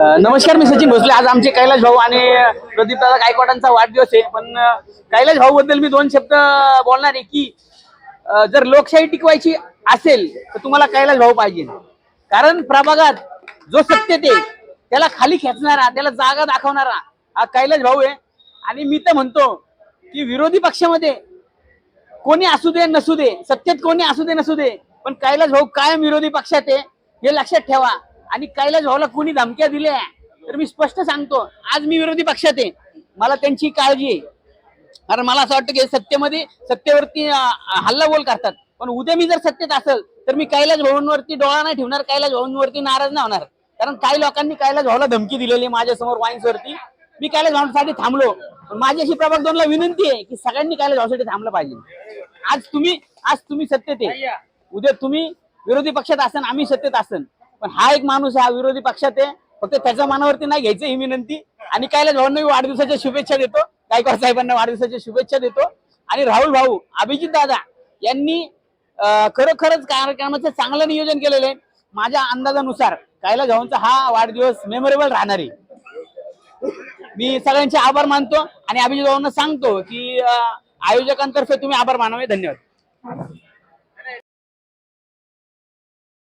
नमस्कार, मी सचिन भोसले। आज आमचे कैलाश भाऊ आणि प्रदीप दादा गायकवाडांचा वाढदिवस आहे। पण कैलाश भाऊ बद्दल मी दोन शब्द बोलणार आहे की जर लोकशाही टिकवायची असेल तर तुम्हाला कैलाश भाऊ पाहिजे। कारण प्रभागात जो सत्तेत आहे त्याला खाली खेचणारा, त्याला जागा दाखवणारा हा कैलाश भाऊ आहे। आणि मी तर म्हणतो की विरोधी पक्षामध्ये कोणी असू दे नसू दे, सत्तेत कोणी असू दे नसू दे, पण कैलाश भाऊ कायम विरोधी पक्षात आहे हे लक्षात ठेवा। आणि कैलाश भाऊला कोणी धमक्या दिल्या तर मी स्पष्ट सांगतो, आज मी विरोधी पक्षात आहे, मला त्यांची काळजी आहे। कारण मला असं वाटतं की सत्तेवरती हल्लाबोल करतात, पण उद्या मी जर सत्तेत असेल तर मी कैलाश भाऊंवरती डोळा नाही ठेवणार, कैलाश भाऊंवरती नाराज नाही होणार। कारण काही लोकांनी कैलाश भाऊला धमकी दिलेली माझ्यासमोर वाईन्सवरती, मी कैलाश भाऊंसाठी थांबलो। पण माझी अशी प्रभाग दोनला विनंती आहे की सगळ्यांनी कैलाश भाऊसाठी थांबलं पाहिजे। आज तुम्ही सत्तेत आहे, उद्या तुम्ही विरोधी पक्षात असन, आम्ही सत्तेत असन, पण हा एक माणूस हा विरोधी पक्षात आहे, फक्त त्याच्या मनावरती नाही घ्यायचं ही विनंती। आणि कैलाश भाऊंना वाढदिवसाच्या शुभेच्छा देतो, गायकवाड साहेबांना वाढदिवसाच्या शुभेच्छा देतो। आणि राहुल भाऊ, अभिजित दादा यांनी खरोखरच कार्यक्रमाचं चांगलं नियोजन केलेलं आहे। माझ्या अंदाजानुसार कैलाश भाऊंचा हा वाढदिवस मेमोरेबल राहणार आहे। मी सगळ्यांचे आभार मानतो आणि अभिजित भाऊंना सांगतो की आयोजकांतर्फे तुम्ही आभार मानावे। धन्यवाद।